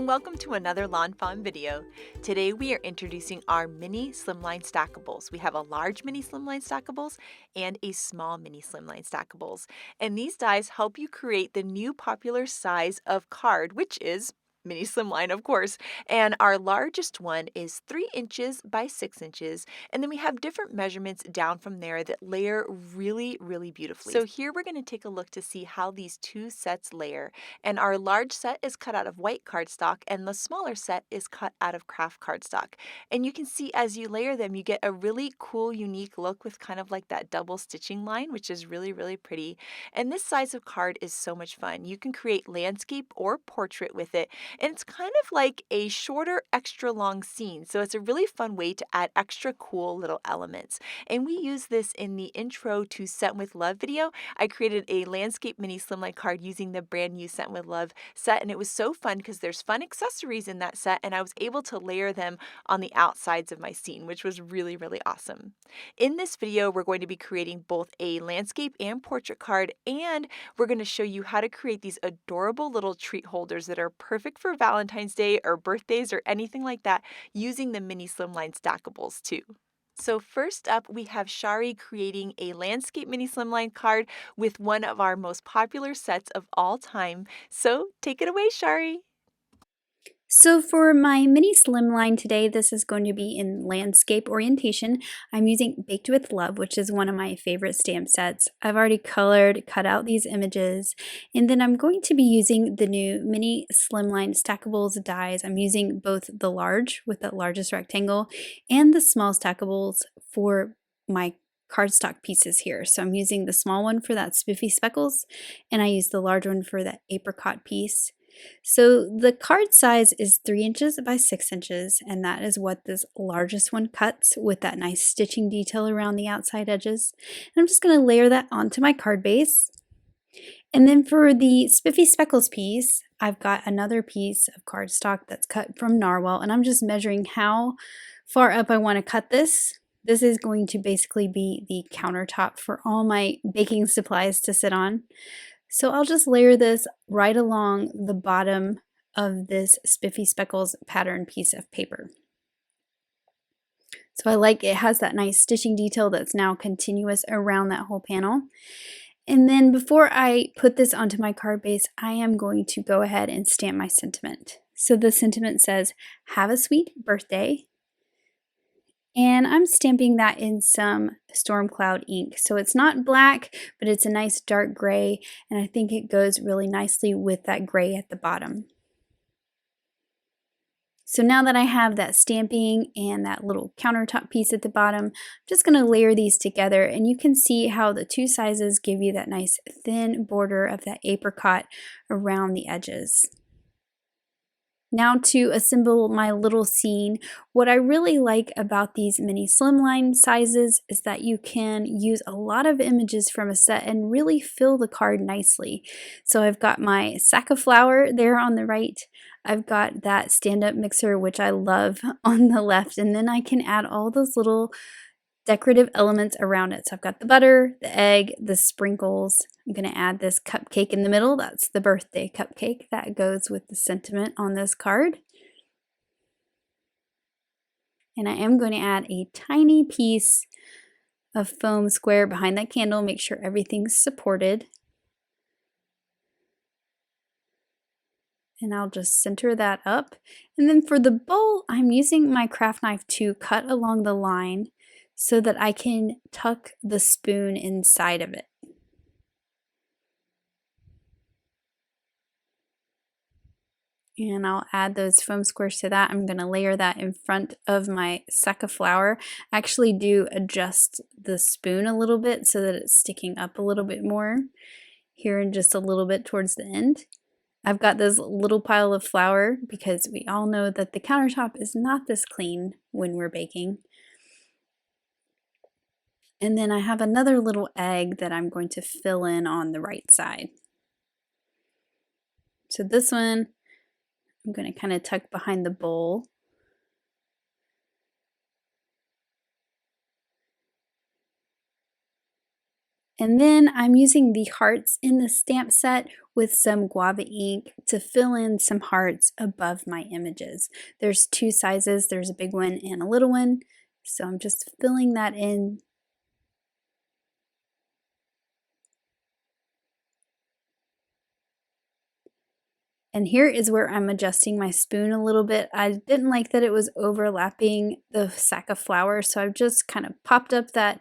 and welcome to another Lawn Fawn video. Today we are introducing our Mini Slimline Stackables. We have a large Mini Slimline Stackables and a small Mini Slimline Stackables. And these dies help you create the new popular size of card, which is Mini Slimline, of course. And our largest one is 3 inches by 6 inches. And then we have different measurements down from there that layer really, really beautifully. So here we're going to take a look to see how these two sets layer. And our large set is cut out of white cardstock and the smaller set is cut out of craft cardstock. And you can see as you layer them, you get a really cool, unique look with kind of like that double stitching line, which is really, really pretty. And this size of card is so much fun. You can create landscape or portrait with it. And it's kind of like a shorter, extra long scene. So it's a really fun way to add extra cool little elements. And we use this in the intro to Scent with Love video. I created a landscape mini slimline card using the brand new Scent with Love set. And it was so fun because there's fun accessories in that set. And I was able to layer them on the outsides of my scene, which was really, really awesome. In this video, we're going to be creating both a landscape and portrait card. And we're going to show you how to create these adorable little treat holders that are perfect for Valentine's Day or birthdays or anything like that using the Mini Slimline Stackables too. So first up, we have Shari creating a landscape Mini Slimline card with one of our most popular sets of all time. So take it away, Shari. So for my mini slimline today, this is going to be in landscape orientation. I'm using Baked with Love, which is one of my favorite stamp sets. I've already cut out these images, and then I'm going to be using the new Mini Slimline Stackables dies. I'm using both the large with the largest rectangle and the small stackables for my cardstock pieces here. So I'm using the small one for that spiffy speckles, and I use the large one for that apricot piece. So the card size is 3 inches by 6 inches, and that is what this largest one cuts with that nice stitching detail around the outside edges. And I'm just going to layer that onto my card base. And then for the spiffy speckles piece, I've got another piece of cardstock that's cut from narwhal, and I'm just measuring how far up I want to cut this. This is going to basically be the countertop for all my baking supplies to sit on. So I'll just layer this right along the bottom of this spiffy speckles pattern piece of paper. So I like it has that nice stitching detail that's now continuous around that whole panel. And then before I put this onto my card base, I am going to go ahead and stamp my sentiment. So the sentiment says, "Have a sweet birthday." And I'm stamping that in some storm cloud ink. So it's not black, but it's a nice dark gray, and I think it goes really nicely with that gray at the bottom. So now that I have that stamping and that little countertop piece at the bottom, I'm just going to layer these together, and you can see how the two sizes give you that nice thin border of that apricot around the edges. Now to assemble my little scene, what I really like about these mini slimline sizes is that you can use a lot of images from a set and really fill the card nicely. So I've got my sack of flour there on the right. I've got that stand-up mixer, which I love, on the left, and then I can add all those little decorative elements around it. So I've got the butter, the egg, the sprinkles. I'm going to add this cupcake in the middle. That's the birthday cupcake that goes with the sentiment on this card. And I am going to add a tiny piece of foam square behind that candle. Make sure everything's supported. And I'll just center that up. And then for the bowl, I'm using my craft knife to cut along the line so that I can tuck the spoon inside of it. And I'll add those foam squares to that. I'm going to layer that in front of my sack of flour. I actually do adjust the spoon a little bit so that it's sticking up a little bit more here and just a little bit towards the end. I've got this little pile of flour because we all know that the countertop is not this clean when we're baking. And then I have another little egg that I'm going to fill in on the right side. So this one, I'm going to kind of tuck behind the bowl. And then I'm using the hearts in the stamp set with some guava ink to fill in some hearts above my images. There's two sizes, there's a big one and a little one, so I'm just filling that in. And here is where I'm adjusting my spoon a little bit. I didn't like that it was overlapping the sack of flour, so I've just kind of popped up that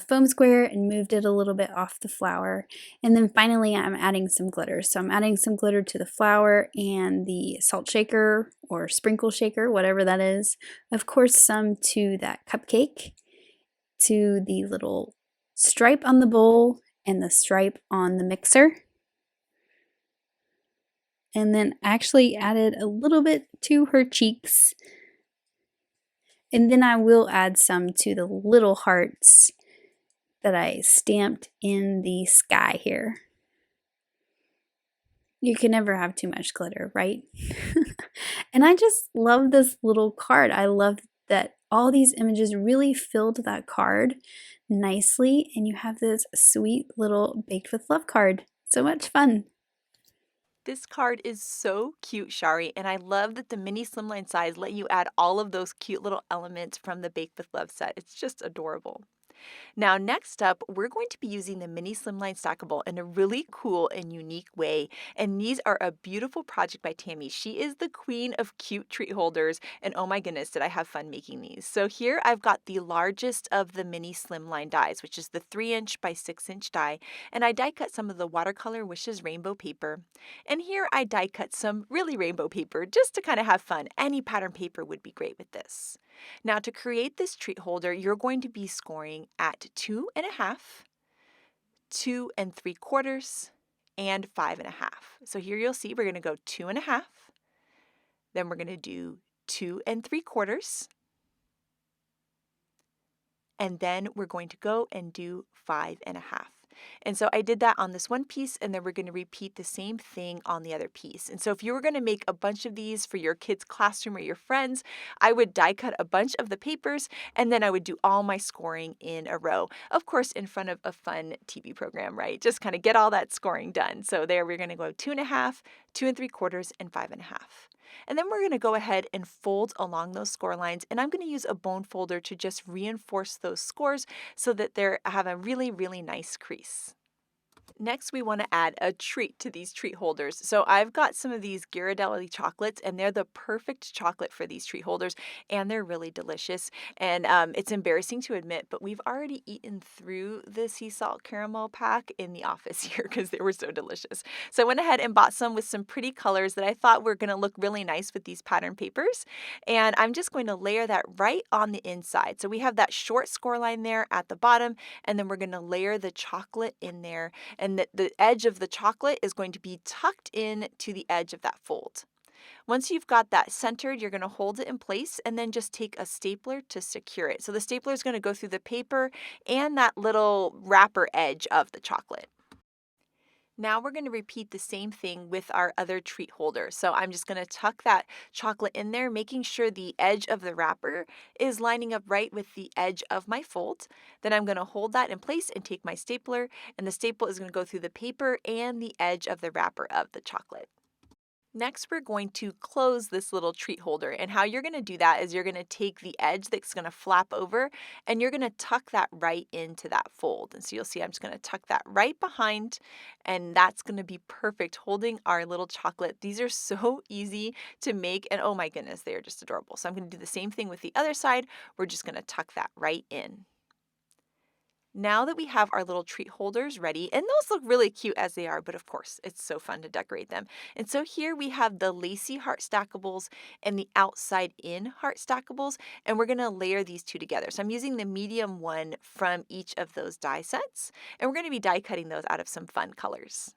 foam square and moved it a little bit off the flour. And then finally I'm adding some glitter. So I'm adding some glitter to the flour and the salt shaker or sprinkle shaker, whatever that is. Of course, some to that cupcake, to the little stripe on the bowl and the stripe on the mixer. And then actually added a little bit to her cheeks. And then I will add some to the little hearts that I stamped in the sky here. You can never have too much glitter, right? And I just love this little card. I love that all these images really filled that card nicely, and you have this sweet little Baked with Love card. So much fun. This card is so cute, Shari, and I love that the mini slimline size let you add all of those cute little elements from the Baked with Love set. It's just adorable. Now, next up, we're going to be using the Mini Slimline Stackable in a really cool and unique way. And these are a beautiful project by Tammy. She is the queen of cute treat holders. And oh my goodness, did I have fun making these. So here I've got the largest of the Mini Slimline dies, which is the 3-inch by 6-inch die. And I die cut some of the Watercolor Wishes rainbow paper. And here I die cut some really rainbow paper just to kind of have fun. Any pattern paper would be great with this. Now, to create this treat holder, you're going to be scoring at 2.5, 2 3/4, and 5.5. So here you'll see we're going to go 2.5, then we're going to do 2 3/4, and then we're going to go and do 5.5. And so I did that on this one piece, and then we're going to repeat the same thing on the other piece. And so if you were going to make a bunch of these for your kids' classroom or your friends, I would die cut a bunch of the papers, and then I would do all my scoring in a row. Of course, in front of a fun TV program, right? Just kind of get all that scoring done. So there we're going to go 2.5, 2 3/4, and 5.5. And then we're going to go ahead and fold along those score lines, and I'm going to use a bone folder to just reinforce those scores so that they have a really, really nice crease. Next, we want to add a treat to these treat holders. So I've got some of these Ghirardelli chocolates, and they're the perfect chocolate for these treat holders, and they're really delicious. And it's embarrassing to admit, but we've already eaten through the sea salt caramel pack in the office here because they were so delicious. So I went ahead and bought some with some pretty colors that I thought were going to look really nice with these pattern papers. And I'm just going to layer that right on the inside. So we have that short score line there at the bottom, and then we're going to layer the chocolate in there. And the edge of the chocolate is going to be tucked in to the edge of that fold. Once you've got that centered, you're going to hold it in place and then just take a stapler to secure it. So the stapler is going to go through the paper and that little wrapper edge of the chocolate. Now we're going to repeat the same thing with our other treat holder. So I'm just going to tuck that chocolate in there, making sure the edge of the wrapper is lining up right with the edge of my fold. Then I'm going to hold that in place and take my stapler, and the staple is going to go through the paper and the edge of the wrapper of the chocolate. Next, we're going to close this little treat holder, and how you're going to do that is you're going to take the edge that's going to flap over, and you're going to tuck that right into that fold. And so you'll see I'm just going to tuck that right behind, and that's going to be perfect holding our little chocolate. These are so easy to make, and oh my goodness, they are just adorable. So I'm going to do the same thing with the other side. We're just going to tuck that right in. Now that we have our little treat holders ready, and those look really cute as they are, but of course, it's so fun to decorate them. And so here we have the lacy heart stackables and the outside in heart stackables, and we're going to layer these two together. So I'm using the medium one from each of those die sets, and we're going to be die cutting those out of some fun colors.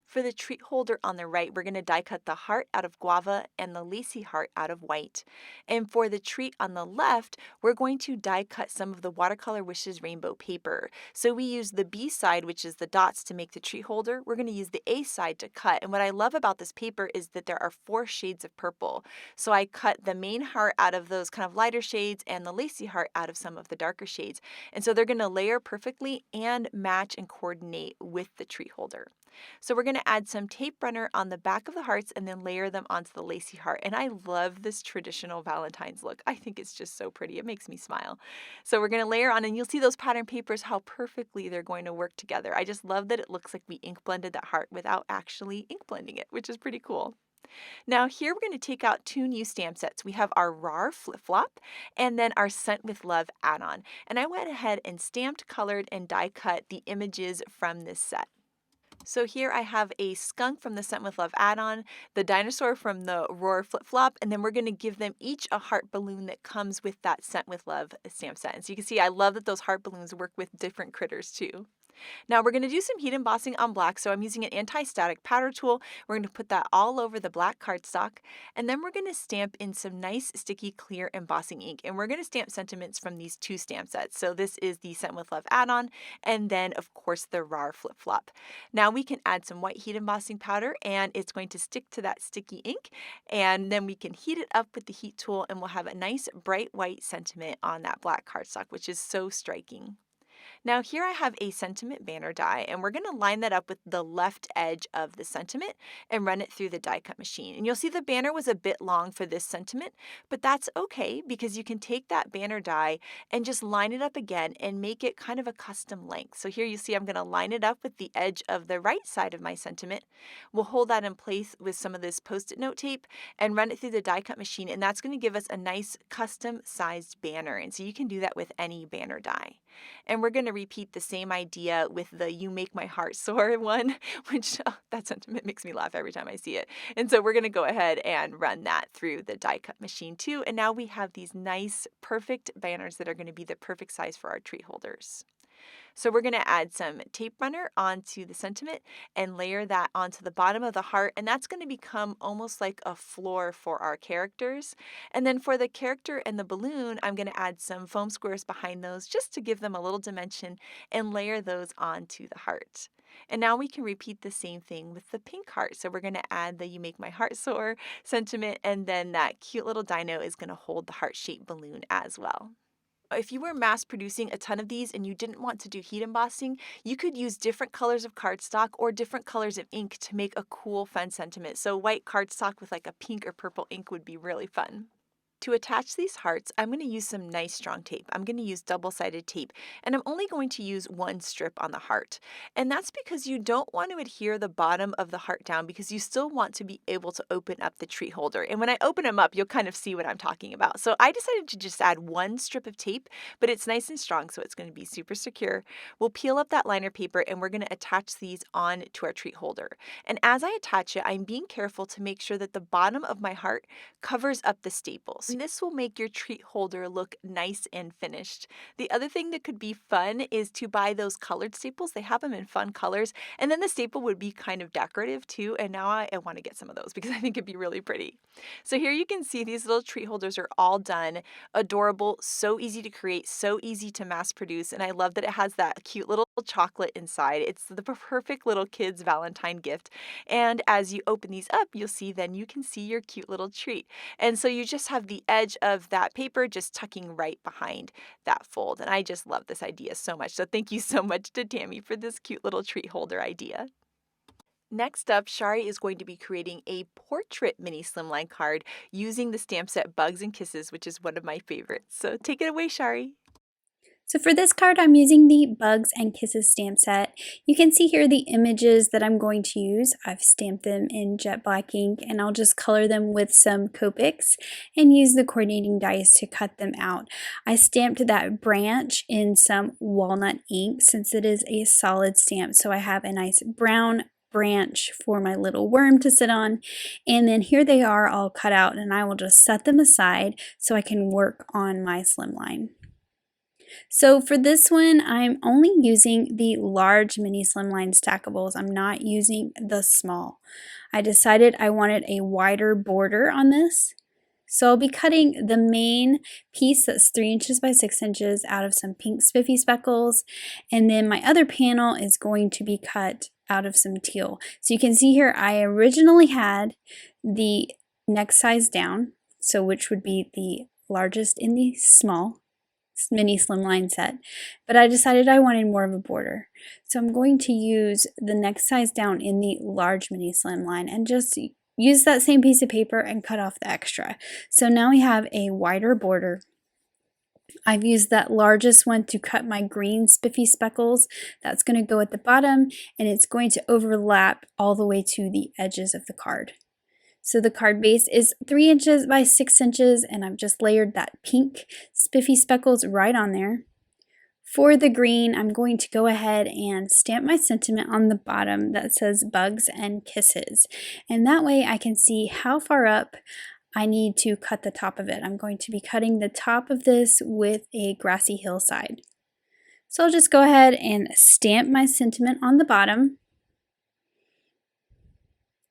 For the treat holder on the right, we're going to die cut the heart out of guava and the lacy heart out of white. And for the treat on the left, we're going to die cut some of the Watercolor Wishes rainbow paper. So we use the B side, which is the dots, to make the treat holder. We're going to use the A side to cut. And what I love about this paper is that there are 4 shades of purple. So I cut the main heart out of those kind of lighter shades and the lacy heart out of some of the darker shades. And so they're going to layer perfectly and match and coordinate with the treat holder. So we're going to add some tape runner on the back of the hearts and then layer them onto the lacy heart. And I love this traditional Valentine's look. I think it's just so pretty. It makes me smile. So we're going to layer on, and you'll see those pattern papers, how perfectly they're going to work together. I just love that it looks like we ink blended that heart without actually ink blending it, which is pretty cool. Now here we're going to take out two new stamp sets. We have our RAWR Flip Flop and then our Scent with Love add-on. And I went ahead and stamped, colored, and die cut the images from this set. So here I have a skunk from the Scent with Love add-on, the dinosaur from the RAWR Flip Flop, and then we're going to give them each a heart balloon that comes with that Scent with Love stamp set. And so you can see I love that those heart balloons work with different critters too. Now we're going to do some heat embossing on black, so I'm using an anti-static powder tool. We're going to put that all over the black cardstock, and then we're going to stamp in some nice sticky clear embossing ink, and we're going to stamp sentiments from these two stamp sets. So this is the Scent with Love add-on, and then of course the RAWR Flip Flop. Now we can add some white heat embossing powder, and it's going to stick to that sticky ink, and then we can heat it up with the heat tool, and we'll have a nice bright white sentiment on that black cardstock, which is so striking. Now here I have a sentiment banner die, and we're going to line that up with the left edge of the sentiment and run it through the die cut machine. And you'll see the banner was a bit long for this sentiment, but that's okay because you can take that banner die and just line it up again and make it kind of a custom length. So here you see I'm going to line it up with the edge of the right side of my sentiment. We'll hold that in place with some of this Post-it note tape and run it through the die cut machine, and that's going to give us a nice custom sized banner. And so you can do that with any banner die. And we're going to repeat the same idea with the You Make My Heart Soar one, which that sentiment makes me laugh every time I see it. And so we're going to go ahead and run that through the die cut machine too. And now we have these nice, perfect banners that are going to be the perfect size for our tree holders. So we're going to add some tape runner onto the sentiment and layer that onto the bottom of the heart, and that's going to become almost like a floor for our characters. And then for the character and the balloon, I'm going to add some foam squares behind those just to give them a little dimension and layer those onto the heart. And now we can repeat the same thing with the pink heart. So we're going to add the You Make My Heart Soar sentiment, and then that cute little dino is going to hold the heart-shaped balloon as well. If you were mass producing a ton of these and you didn't want to do heat embossing, you could use different colors of cardstock or different colors of ink to make a cool, fun sentiment. So white cardstock with like a pink or purple ink would be really fun. To attach these hearts, I'm going to use some nice strong tape. I'm going to use double-sided tape, and I'm only going to use one strip on the heart. And that's because you don't want to adhere the bottom of the heart down because you still want to be able to open up the tree holder. And when I open them up, you'll kind of see what I'm talking about. So I decided to just add one strip of tape, but it's nice and strong, so it's going to be super secure. We'll peel up that liner paper, and we're going to attach these on to our tree holder. And as I attach it, I'm being careful to make sure that the bottom of my heart covers up the staples. And this will make your treat holder look nice and finished. The other thing that could be fun is to buy those colored staples. They have them in fun colors, and then the staple would be kind of decorative too, and now I want to get some of those because I think it'd be really pretty. So here you can see these little treat holders are all done. Adorable, so easy to create, so easy to mass produce, and I love that it has that cute little chocolate inside. It's the perfect little kid's Valentine gift, and as you open these up, you'll see then you can see your cute little treat. And so you just have the edge of that paper just tucking right behind that fold. And I just love this idea so much. So thank you so much to Tammy for this cute little treat holder idea. Next up, Shari is going to be creating a portrait mini slimline card using the stamp set Bugs and Kisses, which is one of my favorites. So take it away, Shari. So for this card, I'm using the Bugs and Kisses stamp set. You can see here the images that I'm going to use. I've stamped them in jet black ink, and I'll just color them with some Copics and use the coordinating dies to cut them out. I stamped that branch in some walnut ink since it is a solid stamp, so I have a nice brown branch for my little worm to sit on, and then here they are all cut out, and I will just set them aside so I can work on my slimline. So for this one, I'm only using the large Mini Slimline Stackables. I'm not using the small. I decided I wanted a wider border on this. So I'll be cutting the main piece that's 3 inches by 6 inches out of some pink spiffy speckles. And then my other panel is going to be cut out of some teal. So you can see here, I originally had the next size down, so which would be the largest in the small. mini slimline set, but I decided I wanted more of a border. So I'm going to use the next size down in the large mini slimline and just use that same piece of paper and cut off the extra. So now we have a wider border. I've used that largest one to cut my green spiffy speckles. That's going to go at the bottom, and it's going to overlap all the way to the edges of the card. So the card base is 3 inches by 6 inches, and I've just layered that pink spiffy speckles right on there. For the green, I'm going to go ahead and stamp my sentiment on the bottom that says bugs and kisses. And that way I can see how far up I need to cut the top of it. I'm going to be cutting the top of this with a grassy hillside. So I'll just go ahead and stamp my sentiment on the bottom.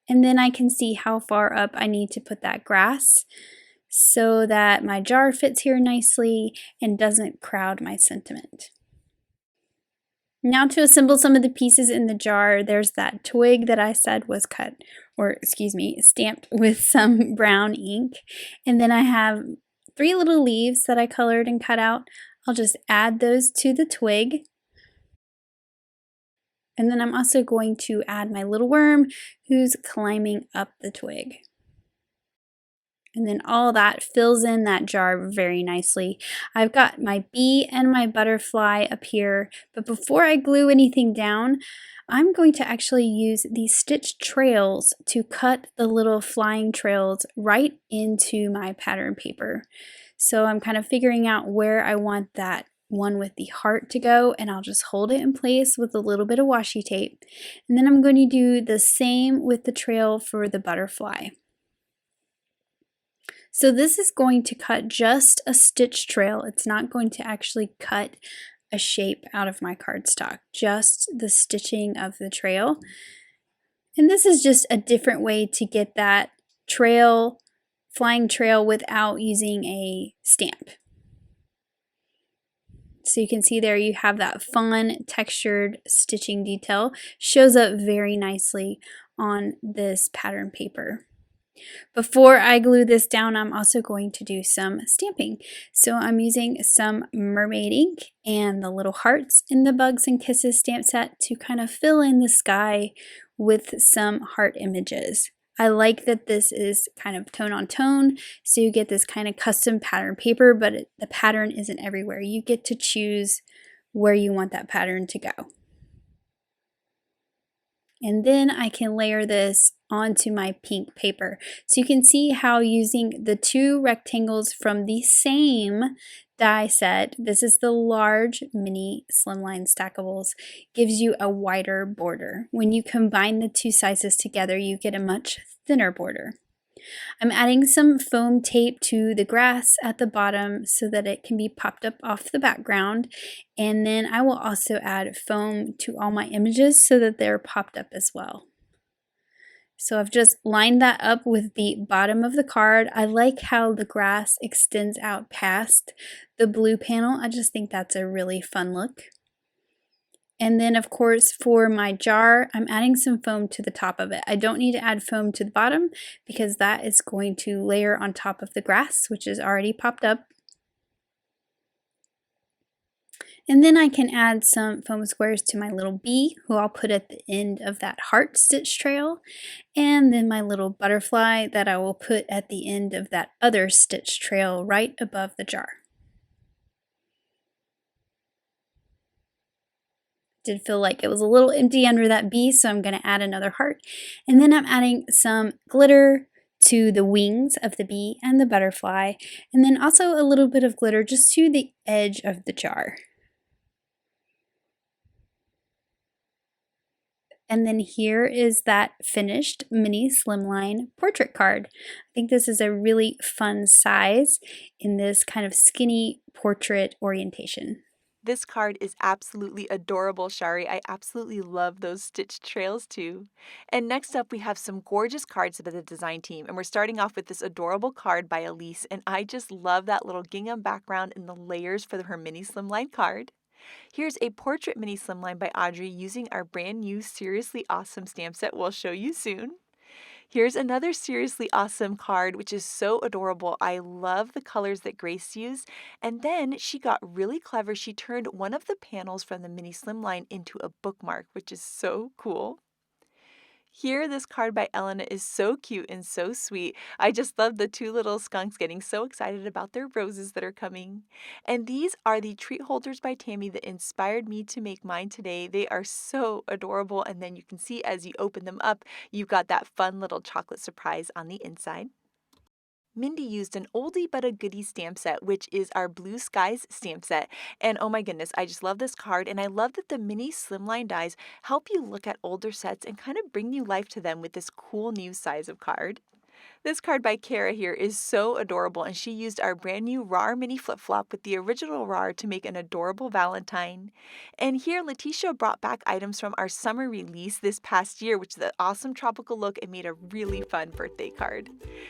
And then I can see how far up I need to put that grass so that my jar fits here nicely and doesn't crowd my sentiment. Now to assemble some of the pieces in the jar, there's that twig that I said was cut, or excuse me, stamped with some brown ink. And then I have 3 little leaves that I colored and cut out. I'll just add those to the twig. And then I'm also going to add my little worm who's climbing up the twig. And then all that fills in that jar very nicely. I've got my bee and my butterfly up here, but before I glue anything down, I'm going to actually use these stitch trails to cut the little flying trails right into my pattern paper. So I'm kind of figuring out where I want that one with the heart to go, and I'll just hold it in place with a little bit of washi tape. And then I'm going to do the same with the trail for the butterfly. So this is going to cut just a stitch trail. It's not going to actually cut a shape out of my cardstock, just the stitching of the trail. And this is just a different way to get that trail, flying trail without using a stamp. So you can see there you have that fun textured stitching detail. Shows up very nicely on this pattern paper. Before I glue this down, I'm also going to do some stamping. So I'm using some mermaid ink and the little hearts in the Bugs and Kisses stamp set to kind of fill in the sky with some heart images. I like that this is kind of tone on tone, so you get this kind of custom pattern paper, but the pattern isn't everywhere. You get to choose where you want that pattern to go. And then I can layer this onto my pink paper. So you can see how using the 2 rectangles from the same die set, this is the large Mini Slimline Stackables, gives you a wider border. When you combine the 2 sizes together, you get a much thinner border. I'm adding some foam tape to the grass at the bottom so that it can be popped up off the background, and then I will also add foam to all my images so that they're popped up as well. So I've just lined that up with the bottom of the card. I like how the grass extends out past the blue panel. I just think that's a really fun look. And then of course for my jar, I'm adding some foam to the top of it. I don't need to add foam to the bottom because that is going to layer on top of the grass, which is already popped up. And then I can add some foam squares to my little bee, who I'll put at the end of that heart stitch trail, and then my little butterfly that I will put at the end of that other stitch trail right above the jar. Did feel like it was a little empty under that bee, so I'm going to add another heart. And then I'm adding some glitter to the wings of the bee and the butterfly, and then also a little bit of glitter just to the edge of the jar. And then here is that finished Mini Slimline portrait card. I think this is a really fun size in this kind of skinny portrait orientation. This card is absolutely adorable, Shari. I absolutely love those stitched trails too. And next up, we have some gorgeous cards by the design team. And we're starting off with this adorable card by Elise. And I just love that little gingham background and the layers for her Mini Slimline card. Here's a portrait Mini Slimline by Audrey using our brand new Seriously Awesome stamp set we'll show you soon. Here's another seriously awesome card, which is so adorable. I love the colors that Grace used. And then she got really clever. She turned one of the panels from the Mini Slimline into a bookmark, which is so cool. Here, this card by Elena is so cute and so sweet. I just love the two little skunks getting so excited about their roses that are coming. And these are the treat holders by Tammy that inspired me to make mine today. They are so adorable, and then you can see as you open them up, you've got that fun little chocolate surprise on the inside. Mindy used an oldie but a goodie stamp set, which is our Blue Skies stamp set. And oh my goodness, I just love this card, and I love that the Mini Slimline dies help you look at older sets and kind of bring new life to them with this cool new size of card. This card by Kara here is so adorable, and she used our brand new RAWR mini flip-flop with the original RAWR to make an adorable Valentine. And here, Letitia brought back items from our summer release this past year, which is an awesome tropical look and made a really fun birthday card.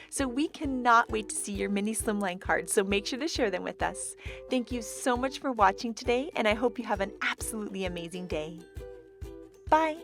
So we cannot wait to see your mini slimline cards, so make sure to share them with us. Thank you so much for watching today, and I hope you have an absolutely amazing day. Bye!